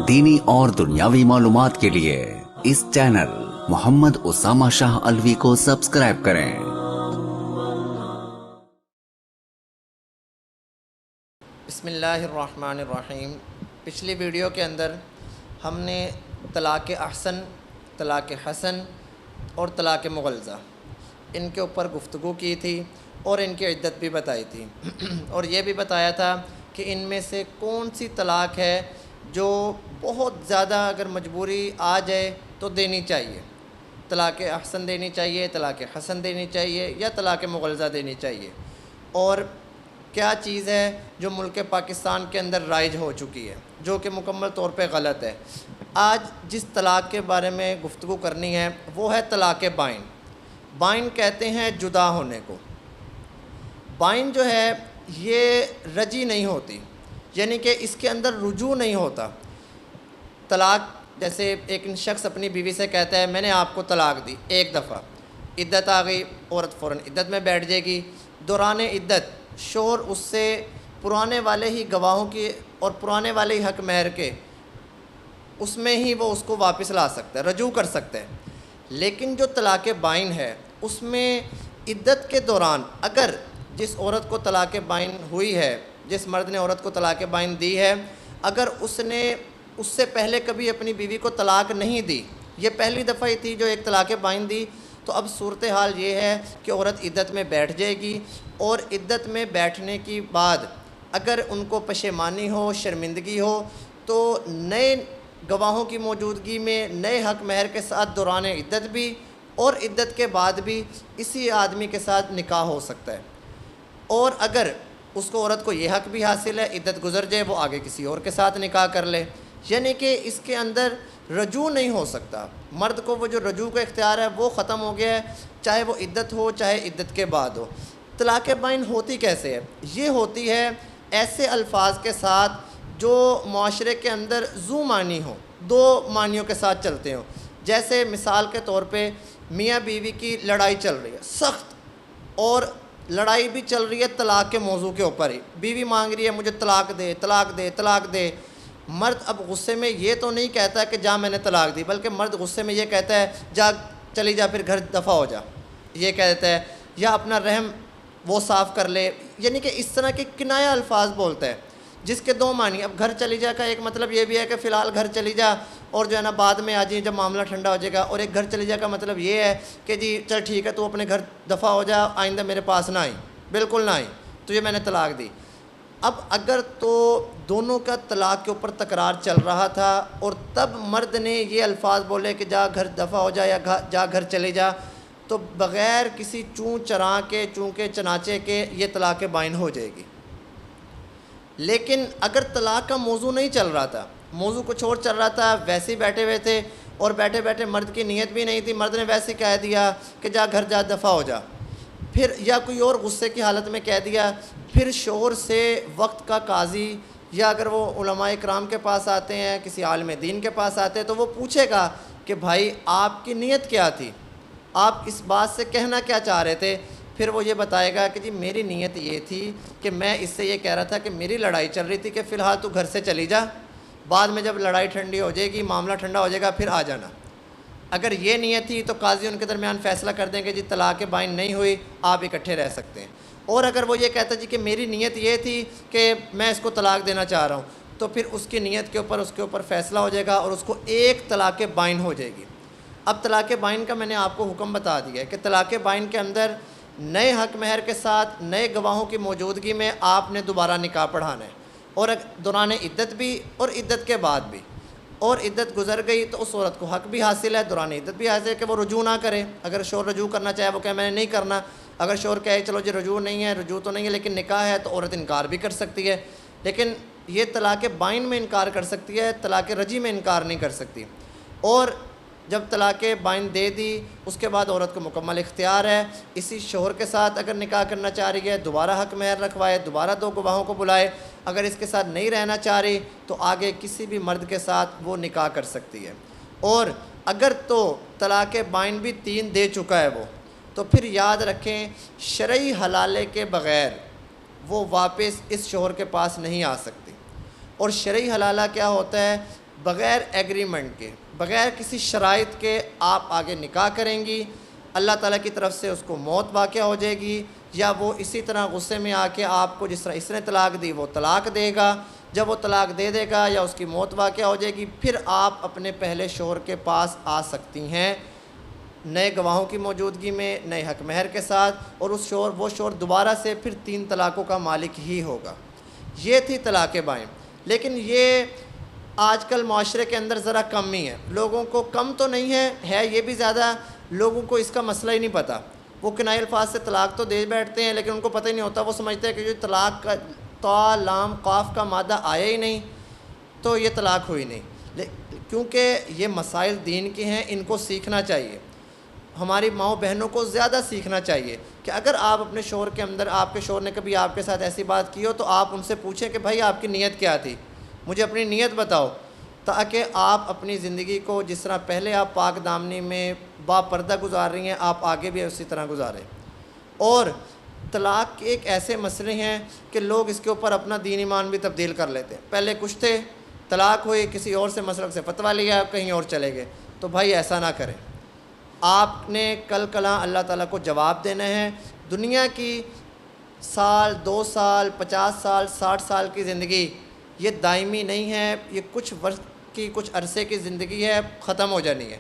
دینی اور دنیاوی معلومات کے لیے اس چینل محمد اسامہ شاہ الوی کو سبسکرائب کریں۔ بسم اللہ الرحمن الرحیم۔ پچھلی ویڈیو کے اندر ہم نے طلاق احسن، طلاق حسن اور طلاق مغلظہ ان کے اوپر گفتگو کی تھی اور ان کی عدت بھی بتائی تھی اور یہ بھی بتایا تھا کہ ان میں سے کون سی طلاق ہے جو بہت زیادہ اگر مجبوری آ جائے تو دینی چاہیے۔ طلاق احسن دینی چاہیے، طلاق حسن دینی چاہیے یا طلاق مغلظہ دینی چاہیے، اور کیا چیز ہے جو ملک پاکستان کے اندر رائج ہو چکی ہے جو کہ مکمل طور پہ غلط ہے۔ آج جس طلاق کے بارے میں گفتگو کرنی ہے وہ ہے طلاق بائن۔ بائن کہتے ہیں جدا ہونے کو۔ بائن جو ہے یہ رجی نہیں ہوتی، یعنی کہ اس کے اندر رجوع نہیں ہوتا۔ طلاق جیسے ایک شخص اپنی بیوی سے کہتا ہے میں نے آپ کو طلاق دی ایک دفعہ، عدت آ گئی، عورت فوراً عدت میں بیٹھ جائے گی۔ دوران عدت شوہر اس سے پرانے والے ہی گواہوں کی اور پرانے والے ہی حق مہر کے اس میں ہی وہ اس کو واپس لا سکتا ہے، رجوع کر سکتا ہے۔ لیکن جو طلاق بائن ہے اس میں عدت کے دوران اگر جس عورت کو طلاق بائن ہوئی ہے، جس مرد نے عورت کو طلاق بائن دی ہے، اگر اس نے اس سے پہلے کبھی اپنی بیوی کو طلاق نہیں دی، یہ پہلی دفعہ ہی تھی جو ایک طلاق بائن دی، تو اب صورتحال یہ ہے کہ عورت عدت میں بیٹھ جائے گی، اور عدت میں بیٹھنے کی بعد اگر ان کو پشیمانی ہو، شرمندگی ہو، تو نئے گواہوں کی موجودگی میں نئے حق مہر کے ساتھ دوران عدت بھی اور عدت کے بعد بھی اسی آدمی کے ساتھ نکاح ہو سکتا ہے۔ اور اگر اس کو عورت کو یہ حق بھی حاصل ہے، عدت گزر جائے، وہ آگے کسی اور کے ساتھ نکاح کر لے، یعنی کہ اس کے اندر رجوع نہیں ہو سکتا۔ مرد کو وہ جو رجوع کا اختیار ہے وہ ختم ہو گیا ہے، چاہے وہ عدت ہو چاہے عدت کے بعد ہو۔ طلاق بائن ہوتی کیسے ہے؟ یہ ہوتی ہے ایسے الفاظ کے ساتھ جو معاشرے کے اندر ذو معنی ہوں، دو معنیوں کے ساتھ چلتے ہوں۔ جیسے مثال کے طور پہ میاں بیوی کی لڑائی چل رہی ہے سخت، اور لڑائی بھی چل رہی ہے طلاق کے موضوع کے اوپر ہی، بیوی مانگ رہی ہے مجھے طلاق دے طلاق دے طلاق دے۔ مرد اب غصے میں یہ تو نہیں کہتا کہ جا میں نے طلاق دی، بلکہ مرد غصے میں یہ کہتا ہے جا چلی جا پھر گھر دفع ہو جا، یہ کہہ دیتا ہے، یا اپنا رحم وہ صاف کر لے، یعنی کہ اس طرح کے کنایہ الفاظ بولتا ہے جس کے دو معنی۔ اب گھر چلی جا کا ایک مطلب یہ بھی ہے کہ فی الحال گھر چلی جا اور جو ہے نا بعد میں آ جائیں جب معاملہ ٹھنڈا ہو جائے گا، اور ایک گھر چلی جا کا مطلب یہ ہے کہ جی چل ٹھیک ہے تو اپنے گھر دفع ہو جا، آئندہ میرے پاس نہ آئی، بالکل نہ آئی، تو یہ میں نے طلاق دی۔ اب اگر تو دونوں کا طلاق کے اوپر تکرار چل رہا تھا اور تب مرد نے یہ الفاظ بولے کہ جا گھر دفع ہو جا یا جا گھر چلے جا، تو بغیر کسی چون چراں کے چونکے چنانچے کے یہ طلاق بائن ہو جائے گی۔ لیکن اگر طلاق کا موضوع نہیں چل رہا تھا، موضوع کچھ اور چل رہا تھا، ویسے ہی بیٹھے ہوئے تھے اور بیٹھے بیٹھے مرد کی نیت بھی نہیں تھی، مرد نے ویسے ہی کہہ دیا کہ جا گھر جا دفع ہو جا، پھر یا کوئی اور غصے کی حالت میں کہہ دیا، پھر شوہر سے وقت کا قاضی یا اگر وہ علماء اکرام کے پاس آتے ہیں، کسی عالم دین کے پاس آتے ہیں، تو وہ پوچھے گا کہ بھائی آپ کی نیت کیا تھی، آپ اس بات سے کہنا کیا چاہ رہے تھے؟ پھر وہ یہ بتائے گا کہ جی میری نیت یہ تھی کہ میں اس سے یہ کہہ رہا تھا کہ میری لڑائی چل رہی تھی کہ فی الحال تو گھر سے چلی جا، بعد میں جب لڑائی ٹھنڈی ہو جائے گی، معاملہ ٹھنڈا ہو جائے گا، پھر آ جانا۔ اگر یہ نیت تھی تو قاضی ان کے درمیان فیصلہ کر دیں کہ جی طلاق بائن نہیں ہوئی، آپ اکٹھے رہ سکتے ہیں۔ اور اگر وہ یہ کہتا جی کہ میری نیت یہ تھی کہ میں اس کو طلاق دینا چاہ رہا ہوں، تو پھر اس کی نیت کے اوپر فیصلہ ہو جائے گا اور اس کو ایک طلاق بائن ہو جائے گی۔ اب طلاق بائن کا میں نے آپ کو حکم بتا دیا ہے کہ طلاق بائن کے اندر نئے حق مہر کے ساتھ نئے گواہوں کی موجودگی میں آپ نے دوبارہ نکاح پڑھانا ہے، اور دوران عدت بھی اور عدت کے بعد بھی، اور عدت گزر گئی تو اس عورت کو حق بھی حاصل ہے، دوران عدت بھی حاصل ہے کہ وہ رجوع نہ کرے۔ اگر شوہر رجوع کرنا چاہے وہ کہے میں نے نہیں کرنا، اگر شوہر کہے چلو جی رجوع نہیں ہے، رجوع تو نہیں ہے لیکن نکاح ہے، تو عورت انکار بھی کر سکتی ہے، لیکن یہ طلاق بائن میں انکار کر سکتی ہے، طلاق رجی میں انکار نہیں کر سکتی۔ اور جب طلاق بائن دے دی اس کے بعد عورت کو مکمل اختیار ہے اسی شوہر کے ساتھ اگر نکاح کرنا چاہ رہی ہے دوبارہ حق مہر رکھوائے، دوبارہ دو گواہوں کو بلائے، اگر اس کے ساتھ نہیں رہنا چاہ رہی تو آگے کسی بھی مرد کے ساتھ وہ نکاح کر سکتی ہے۔ اور اگر تو طلاق بائن بھی 3 دے چکا ہے وہ، تو پھر یاد رکھیں شرعی حلالے کے بغیر وہ واپس اس شوہر کے پاس نہیں آ سکتی۔ اور شرعی حلالہ کیا ہوتا ہے؟ بغیر ایگریمنٹ کے، بغیر کسی شرائط کے آپ آگے نکاح کریں گی، اللہ تعالیٰ کی طرف سے اس کو موت واقع ہو جائے گی، یا وہ اسی طرح غصے میں آ کے آپ کو جس طرح اس نے طلاق دی وہ طلاق دے گا۔ جب وہ طلاق دے دے گا یا اس کی موت واقع ہو جائے گی، پھر آپ اپنے پہلے شوہر کے پاس آ سکتی ہیں نئے گواہوں کی موجودگی میں، نئے حق مہر کے ساتھ، اور وہ شوہر دوبارہ سے پھر 3 طلاقوں کا مالک ہی ہوگا۔ یہ تھی طلاق بائن۔ لیکن یہ آج کل معاشرے کے اندر ذرا کم ہی ہے، لوگوں کو کم تو نہیں ہے یہ بھی زیادہ، لوگوں کو اس کا مسئلہ ہی نہیں پتہ۔ وہ کنائے الفاظ سے طلاق تو دے بیٹھتے ہیں لیکن ان کو پتہ ہی نہیں ہوتا، وہ سمجھتے ہیں کہ جو طلاق کا تا لام قاف کا مادہ آیا ہی نہیں تو یہ طلاق ہوئی نہیں، کیونکہ یہ مسائل دین کے ہیں، ان کو سیکھنا چاہیے۔ ہماری ماؤں بہنوں کو زیادہ سیکھنا چاہیے کہ اگر آپ اپنے شوہر کے اندر، آپ کے شوہر نے کبھی آپ کے ساتھ ایسی بات کی ہو تو آپ ان سے پوچھیں کہ بھائی آپ کی نیت کیا تھی، مجھے اپنی نیت بتاؤ، تاکہ آپ اپنی زندگی کو جس طرح پہلے آپ پاک دامنی میں با پردہ گزار رہی ہیں، آپ آگے بھی اسی طرح گزاریں۔ اور طلاق کے ایک ایسے مسئلے ہیں کہ لوگ اس کے اوپر اپنا دین ایمان بھی تبدیل کر لیتے ہیں۔ پہلے کچھ تھے، طلاق ہوئی، کسی اور سے مسلک سے فتویٰ لیا، کہیں اور چلے گئے، تو بھائی ایسا نہ کریں۔ آپ نے کل کلاں اللہ تعالیٰ کو جواب دینا ہے۔ دنیا کی 1 سال 2 سال 50 سال 60 سال کی زندگی یہ دائمی نہیں ہے، یہ کچھ وقت کی، کچھ عرصے کی زندگی ہے، ختم ہو جانی ہے۔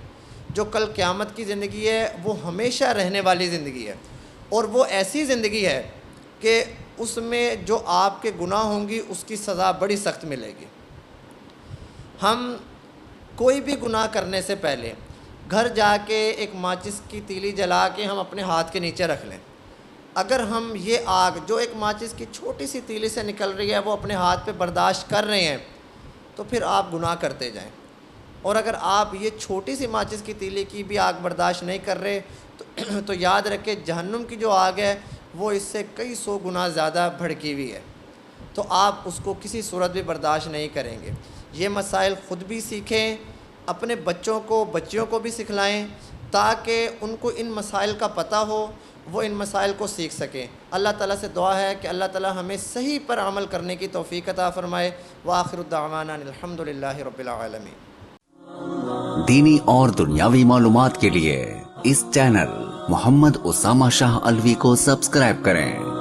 جو کل قیامت کی زندگی ہے وہ ہمیشہ رہنے والی زندگی ہے، اور وہ ایسی زندگی ہے کہ اس میں جو آپ کے گناہ ہوں گی اس کی سزا بڑی سخت ملے گی۔ ہم کوئی بھی گناہ کرنے سے پہلے گھر جا کے ایک ماچس کی تیلی جلا کے ہم اپنے ہاتھ کے نیچے رکھ لیں۔ اگر ہم یہ آگ جو ایک ماچس کی چھوٹی سی تیلی سے نکل رہی ہے وہ اپنے ہاتھ پہ برداشت کر رہے ہیں تو پھر آپ گناہ کرتے جائیں، اور اگر آپ یہ چھوٹی سی ماچس کی تیلی کی بھی آگ برداشت نہیں کر رہے تو یاد رکھیں جہنم کی جو آگ ہے وہ اس سے کئی 100 گنا زیادہ بھڑکی ہوئی ہے، تو آپ اس کو کسی صورت بھی برداشت نہیں کریں گے۔ یہ مسائل خود بھی سیکھیں، اپنے بچیوں کو بھی سکھلائیں تاکہ ان کو ان مسائل کا پتہ ہو، وہ ان مسائل کو سیکھ سکیں۔ اللہ تعالیٰ سے دعا ہے کہ اللہ تعالیٰ ہمیں صحیح پر عمل کرنے کی توفیق عطا فرمائے۔ وآخر الدعوانا الحمدللہ رب العالمین۔ دینی اور دنیاوی معلومات کے لیے اس چینل محمد اسامہ شاہ الوی کو سبسکرائب کریں۔